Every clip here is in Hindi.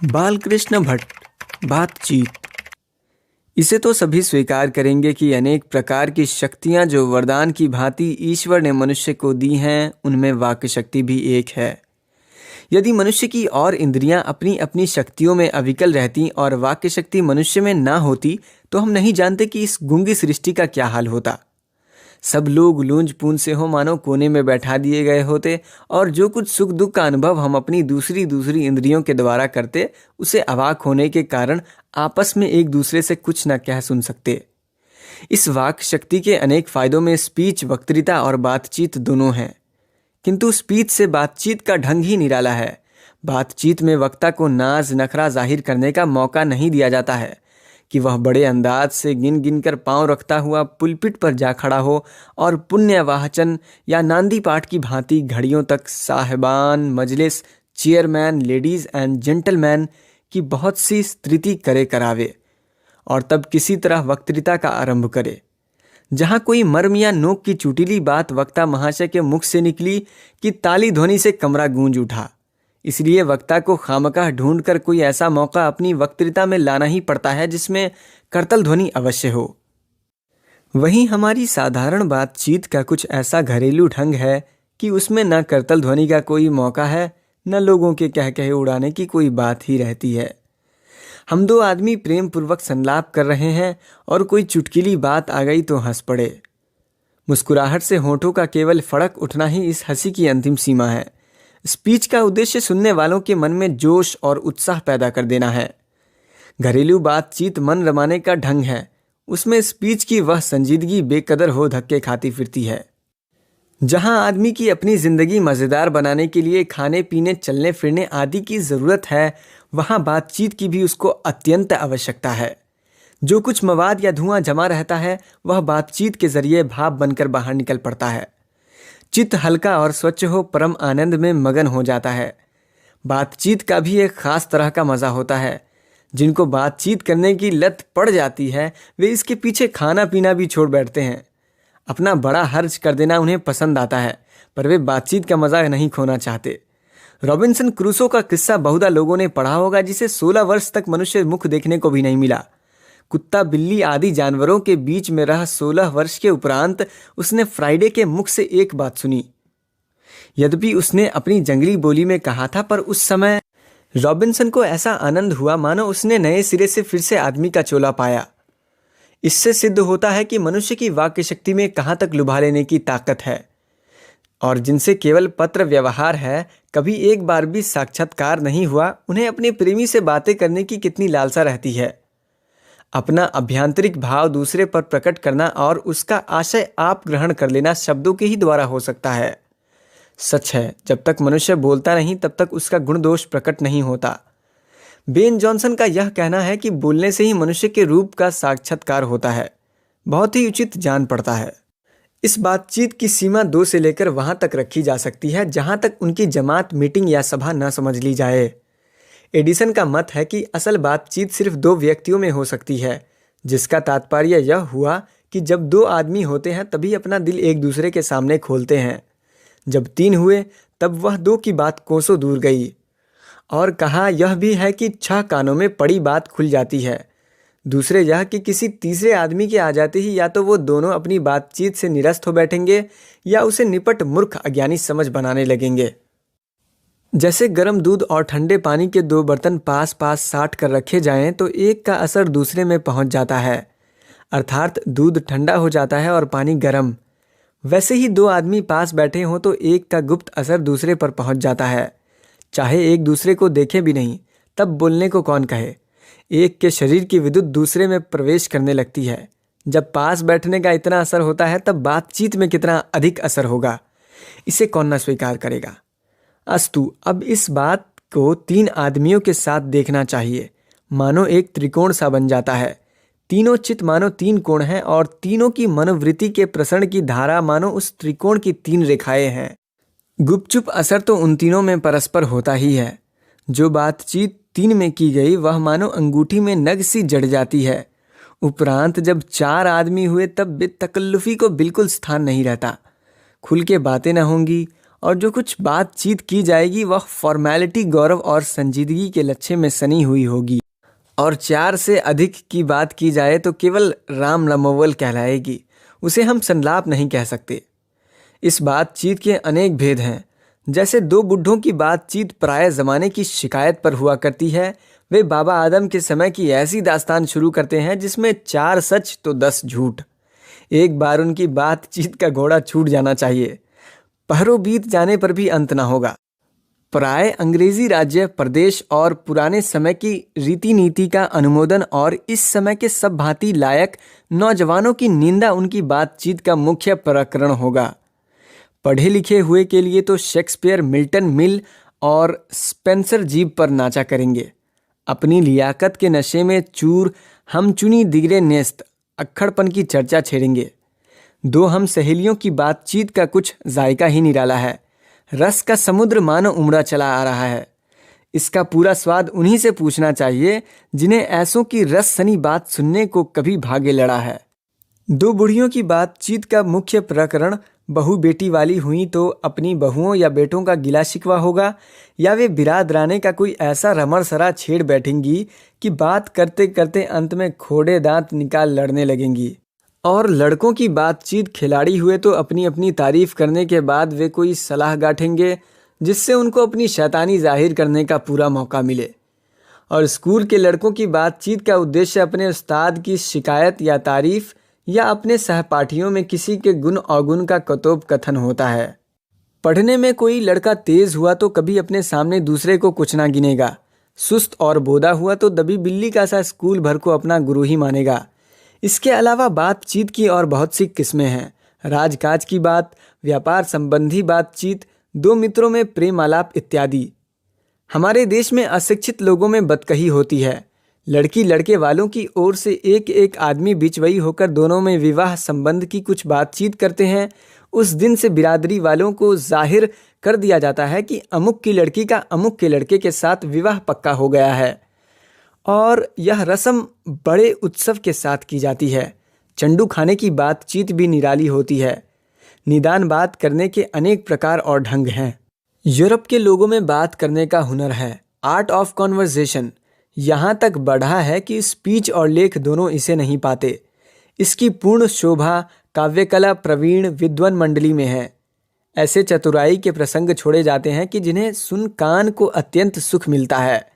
बालकृष्ण भट्ट। बातचीत। इसे तो सभी स्वीकार करेंगे कि अनेक प्रकार की शक्तियां जो वरदान की भांति ईश्वर ने मनुष्य को दी हैं, उनमें वाक्य शक्ति भी एक है। यदि मनुष्य की और इंद्रियां अपनी अपनी शक्तियों में अविकल रहती और वाक्य शक्ति मनुष्य में ना होती, तो हम नहीं जानते कि इस गूंगी सृष्टि का क्या हाल होता। सब लोग लूंज पूंज से हो मानो कोने में बैठा दिए गए होते, और जो कुछ सुख दुख का अनुभव हम अपनी दूसरी दूसरी इंद्रियों के द्वारा करते, उसे अवाक होने के कारण आपस में एक दूसरे से कुछ न कह सुन सकते। इस वाक शक्ति के अनेक फायदों में स्पीच, वक्तृता और बातचीत दोनों हैं, किंतु स्पीच से बातचीत का ढंग ही निराला है। बातचीत में वक्ता को नाज नखरा जाहिर करने का मौका नहीं दिया जाता है कि वह बड़े अंदाज से गिन गिन कर पांव रखता हुआ पुलपिट पर जा खड़ा हो और पुण्य वाचन या नांदी पाठ की भांति घड़ियों तक साहिबान, मजलिस, चेयरमैन, लेडीज एंड जेंटलमैन की बहुत सी स्तुति करे करावे और तब किसी तरह वक्तृता का आरंभ करे। जहां कोई मर्म या नोक की चुटीली बात वक्ता महाशय के मुख से निकली कि ताली ध्वनि से कमरा गूंज उठा। इसलिए वक्ता को खामखा ढूंढकर कोई ऐसा मौका अपनी वक्तृता में लाना ही पड़ता है जिसमें करतल ध्वनि अवश्य हो। वहीं हमारी साधारण बातचीत का कुछ ऐसा घरेलू ढंग है कि उसमें न करतल ध्वनि का कोई मौका है, न लोगों के कह कहे उड़ाने की कोई बात ही रहती है। हम दो आदमी प्रेम पूर्वक संलाप कर रहे हैं और कोई चुटकीली बात आ गई तो हंस पड़े। मुस्कुराहट से होठों का केवल फड़क उठना ही इस हंसी की अंतिम सीमा है। स्पीच का उद्देश्य सुनने वालों के मन में जोश और उत्साह पैदा कर देना है। घरेलू बातचीत मन रमाने का ढंग है, उसमें स्पीच की वह संजीदगी बेकदर हो धक्के खाती फिरती है। जहां आदमी की अपनी जिंदगी मजेदार बनाने के लिए खाने पीने, चलने फिरने आदि की जरूरत है, वहां बातचीत की भी उसको अत्यंत आवश्यकता है। जो कुछ मवाद या धुआं जमा रहता है, वह बातचीत के जरिए भाप बनकर बाहर निकल पड़ता है। चित्त हल्का और स्वच्छ हो परम आनंद में मगन हो जाता है। बातचीत का भी एक खास तरह का मजा होता है। जिनको बातचीत करने की लत पड़ जाती है, वे इसके पीछे खाना पीना भी छोड़ बैठते हैं। अपना बड़ा खर्च कर देना उन्हें पसंद आता है, पर वे बातचीत का मजा नहीं खोना चाहते। रॉबिन्सन क्रूसो का किस्सा बहुधा लोगों ने पढ़ा होगा, जिसे 16 वर्ष तक मनुष्य मुख देखने को भी नहीं मिला। कुत्ता, बिल्ली आदि जानवरों के बीच में रह 16 वर्ष के उपरांत उसने फ्राइडे के मुख से एक बात सुनी। यद्यपि उसने अपनी जंगली बोली में कहा था, पर उस समय रॉबिन्सन को ऐसा आनंद हुआ मानो उसने नए सिरे से फिर से आदमी का चोला पाया। इससे सिद्ध होता है कि मनुष्य की वाक्य शक्ति में कहाँ तक लुभा लेने की ताकत है, और जिनसे केवल पत्र व्यवहार है, कभी एक बार भी साक्षात्कार नहीं हुआ, उन्हें अपने प्रेमी से बातें करने की कितनी लालसा रहती है। अपना अभ्यांतरिक भाव दूसरे पर प्रकट करना और उसका आशय आप ग्रहण कर लेना शब्दों के ही द्वारा हो सकता है। सच है, जब तक मनुष्य बोलता नहीं तब तक उसका गुण दोष प्रकट नहीं होता। बेन जॉनसन का यह कहना है कि बोलने से ही मनुष्य के रूप का साक्षात्कार होता है। बहुत ही उचित जान पड़ता है। इस बातचीत की सीमा 2 से लेकर वहां तक रखी जा सकती है जहां तक उनकी जमात, मीटिंग या सभा न समझ ली जाए। एडिसन का मत है कि असल बातचीत सिर्फ 2 व्यक्तियों में हो सकती है, जिसका तात्पर्य यह हुआ कि जब 2 आदमी होते हैं तभी अपना दिल एक दूसरे के सामने खोलते हैं। जब 3 हुए तब वह 2 की बात कोसों दूर गई। और कहा यह भी है कि 6 कानों में पड़ी बात खुल जाती है। दूसरे यह कि किसी तीसरे आदमी के आ जाते ही या तो वो दोनों अपनी बातचीत से निरस्त हो बैठेंगे या उसे निपट मूर्ख अज्ञानी समझ बनाने लगेंगे। जैसे गर्म दूध और ठंडे पानी के 2 बर्तन पास पास साट कर रखे जाएं तो एक का असर दूसरे में पहुंच जाता है, अर्थात दूध ठंडा हो जाता है और पानी गर्म। वैसे ही 2 आदमी पास बैठे हों तो एक का गुप्त असर दूसरे पर पहुंच जाता है, चाहे एक दूसरे को देखें भी नहीं, तब बोलने को कौन कहे। एक के शरीर की विद्युत दूसरे में प्रवेश करने लगती है। जब पास बैठने का इतना असर होता है तब बातचीत में कितना अधिक असर होगा, इसे कौन न स्वीकार करेगा। अस्तु, अब इस बात को 3 आदमियों के साथ देखना चाहिए। मानो एक त्रिकोण सा बन जाता है। तीनों चित्त मानो 3 कोण हैं और तीनों की मनोवृत्ति के प्रसरण की धारा मानो उस त्रिकोण की 3 रेखाएं हैं। गुपचुप असर तो उन तीनों में परस्पर होता ही है। जो बातचीत 3 में की गई वह मानो अंगूठी में नग सी जड़ जाती है। उपरांत जब 4 आदमी हुए तब बेतकल्लुफी को बिल्कुल स्थान नहीं रहता। खुल के बातें न होंगी और जो कुछ बातचीत की जाएगी वह फॉर्मेलिटी, गौरव और संजीदगी के लच्छे में सनी हुई होगी। और 4 से अधिक की बात की जाए तो केवल राम रमोवल कहलाएगी, उसे हम संलाप नहीं कह सकते। इस बातचीत के अनेक भेद हैं। जैसे 2 बुढ़ों की बातचीत पराये ज़माने की शिकायत पर हुआ करती है, वे बाबा आदम के समय की ऐसी दास्तान शुरू करते हैं जिसमें 4 सच तो 10 झूठ। एक बार उनकी बातचीत का घोड़ा छूट जाना चाहिए, पहरों बीत जाने पर भी अंत ना होगा। पराये अंग्रेजी राज्य, प्रदेश और पुराने समय की रीति नीति का अनुमोदन और इस समय के सब भांति लायक नौजवानों की निंदा उनकी बातचीत का मुख्य प्रकरण होगा। पढ़े लिखे हुए के लिए तो शेक्सपियर, मिल्टन, मिल और स्पेंसर जीभ पर नाचा करेंगे। अपनी लियाकत के नशे में चूर हम चुनी दिगरे नेस्त अक्खड़पन की चर्चा छेड़ेंगे। 2 हम सहेलियों की बातचीत का कुछ जायका ही निराला है। रस का समुद्र मानो उमड़ा चला आ रहा है। इसका पूरा स्वाद उन्हीं से पूछना चाहिए जिन्हें ऐसों की रस सनी बात सुनने को कभी भाग्य लड़ा है। 2 बुढ़ियों की बातचीत का मुख्य प्रकरण बहू बेटी वाली हुई तो अपनी बहुओं या बेटों का गिला शिकवा होगा, या वे बिरादराने का कोई ऐसा रमण सरा छेड़ बैठेंगी कि बात करते करते अंत में खोड़े दांत निकाल लड़ने लगेंगी। और लड़कों की बातचीत खिलाड़ी हुए तो अपनी अपनी तारीफ करने के बाद वे कोई सलाह गांठेंगे जिससे उनको अपनी शैतानी जाहिर करने का पूरा मौका मिले। और स्कूल के लड़कों की बातचीत का उद्देश्य अपने उस्ताद की शिकायत या तारीफ या अपने सहपाठियों में किसी के गुण अवगुण का कतोब कथन होता है। पढ़ने में कोई लड़का तेज हुआ तो कभी अपने सामने दूसरे को कुछ ना गिनेगा। सुस्त और बोदा हुआ तो दबी बिल्ली का सा स्कूल भर को अपना गुरु ही मानेगा। इसके अलावा बातचीत की और बहुत सी किस्में हैं। राजकाज की बात, व्यापार संबंधी बातचीत, 2 मित्रों में प्रेम आलाप इत्यादि। हमारे देश में अशिक्षित लोगों में बदकही होती है। लड़की लड़के वालों की ओर से एक एक आदमी बिचवई होकर दोनों में विवाह संबंध की कुछ बातचीत करते हैं। उस दिन से बिरादरी वालों को जाहिर कर दिया जाता है कि अमुक की लड़की का अमुक के लड़के के साथ विवाह पक्का हो गया है, और यह रस्म बड़े उत्सव के साथ की जाती है। चंडू खाने की बातचीत भी निराली होती है। निदान बात करने के अनेक प्रकार और ढंग हैं। यूरोप के लोगों में बात करने का हुनर है, आर्ट ऑफ कॉन्वर्सेशन। यहाँ तक बढ़ा है कि स्पीच और लेख दोनों इसे नहीं पाते। इसकी पूर्ण शोभा काव्यकला प्रवीण विद्वान मंडली में है। ऐसे चतुराई के प्रसंग छोड़े जाते हैं कि जिन्हें सुन कान को अत्यंत सुख मिलता है।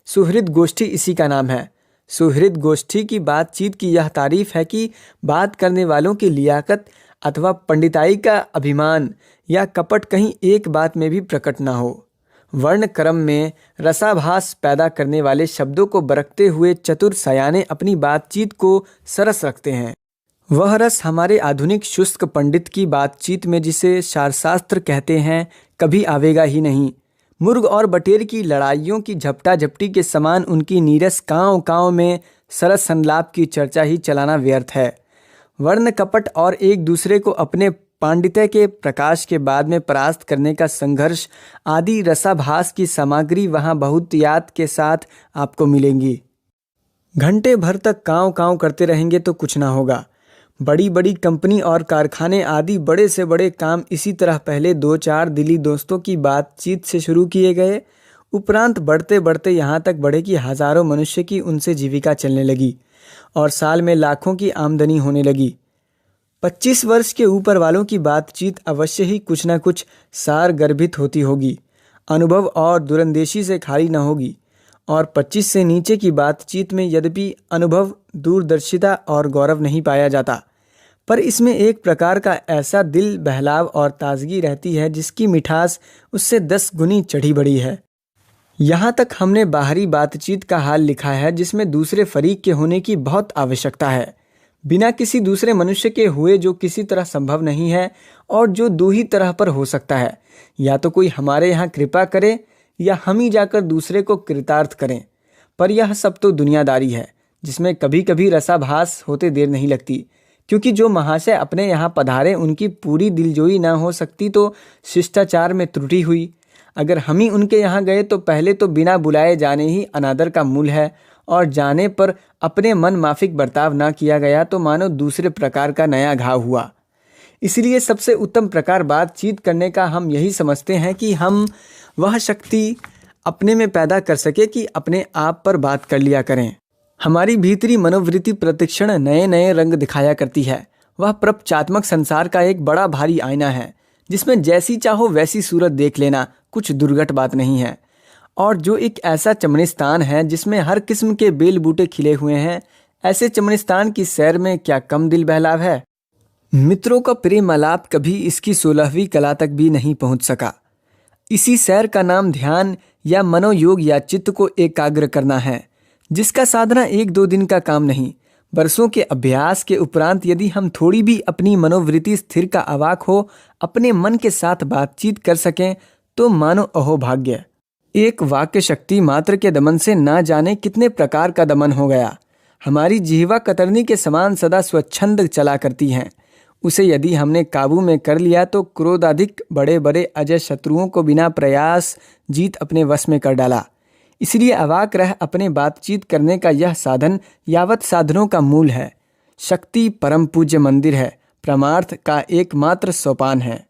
सुहृद गोष्ठी इसी का नाम है। सुहृद गोष्ठी की बातचीत की यह तारीफ है कि बात करने वालों की लियाकत अथवा पंडिताई का अभिमान या कपट कहीं एक बात में भी प्रकट ना हो। वर्ण क्रम में रसाभास पैदा करने वाले शब्दों को बरकते हुए चतुर सयाने अपनी बातचीत को सरस रखते हैं। वह रस हमारे आधुनिक शुष्क पंडित की बातचीत में, जिसे शास्त्र कहते हैं, कभी आवेगा ही नहीं। मुर्ग और बटेर की लड़ाइयों की झपटा झपटी के समान उनकी नीरस कांव कांव में सरस संलाप की चर्चा ही चलाना व्यर्थ है। वर्ण कपट और एक दूसरे को अपने पांडित्य के प्रकाश के बाद में परास्त करने का संघर्ष आदि रसाभास की सामग्री वहाँ बहुतायत के साथ आपको मिलेंगी। घंटे भर तक कांव कांव करते रहेंगे तो कुछ ना होगा। बड़ी बड़ी कंपनी और कारखाने आदि बड़े से बड़े काम इसी तरह पहले 2-4 दिली दोस्तों की बातचीत से शुरू किए गए, उपरांत बढ़ते बढ़ते यहाँ तक बढ़े कि हजारों मनुष्य की उनसे जीविका चलने लगी और साल में लाखों की आमदनी होने लगी। 25 वर्ष के ऊपर वालों की बातचीत अवश्य ही कुछ न कुछ सार गर्भित होती होगी, अनुभव और दूरंदेशी से खाली न होगी। और 25 से नीचे की बातचीत में यद्यपि अनुभव, दूरदर्शिता और गौरव नहीं पाया जाता, पर इसमें एक प्रकार का ऐसा दिल बहलाव और ताजगी रहती है जिसकी मिठास उससे 10 गुनी चढ़ी बढ़ी है। यहाँ तक हमने बाहरी बातचीत का हाल लिखा है जिसमें दूसरे फरीक के होने की बहुत आवश्यकता है, बिना किसी दूसरे मनुष्य के हुए, जो किसी तरह संभव नहीं है और जो 2 ही तरह पर हो सकता है, या तो कोई हमारे यहाँ कृपा करे या हम ही जाकर दूसरे को कृतार्थ करें। पर यह सब तो दुनियादारी है जिसमें कभी कभी रसाभास होते देर नहीं लगती, क्योंकि जो महाशय अपने यहाँ पधारे उनकी पूरी दिलजोई ना हो सकती तो शिष्टाचार में त्रुटि हुई। अगर हम ही उनके यहाँ गए तो पहले तो बिना बुलाए जाने ही अनादर का मूल है, और जाने पर अपने मन माफिक बर्ताव ना किया गया तो मानो दूसरे प्रकार का नया घाव हुआ। इसलिए सबसे उत्तम प्रकार बातचीत करने का हम यही समझते हैं कि हम वह शक्ति अपने में पैदा कर सके कि अपने आप पर बात कर लिया करें। हमारी भीतरी मनोवृत्ति प्रतिक्षण नए नए रंग दिखाया करती है। वह प्रपंचात्मक संसार का एक बड़ा भारी आईना है जिसमें जैसी चाहो वैसी सूरत देख लेना कुछ दुर्घट बात नहीं है। और जो एक ऐसा चमनिस्तान है जिसमें हर किस्म के बेल बूटे खिले हुए हैं, ऐसे चमनिस्तान की सैर में क्या कम दिल बहलाव है। मित्रों का प्रेम आलाप कभी इसकी 16वीं कला तक भी नहीं पहुंच सका। इसी सैर का नाम ध्यान या मनोयोग या चित्त को एकाग्र करना है, जिसका साधना 1-2 दिन का काम नहीं, बरसों के अभ्यास के उपरांत यदि हम थोड़ी भी अपनी मनोवृत्ति स्थिर का अवाक हो अपने मन के साथ बातचीत कर सकें तो मानो अहोभाग्य। एक वाक्य शक्ति मात्र के दमन से ना जाने कितने प्रकार का दमन हो गया। हमारी जिह्वा कतरनी के समान सदा स्वच्छंद चला करती हैं। उसे यदि हमने काबू में कर लिया तो क्रोधाधिक बड़े बड़े अजय शत्रुओं को बिना प्रयास जीत अपने वश में कर डाला। इसलिए अवाक रह अपने बातचीत करने का यह साधन यावत साधनों का मूल है। शक्ति परम पूज्य मंदिर है, परमार्थ का एकमात्र सोपान है।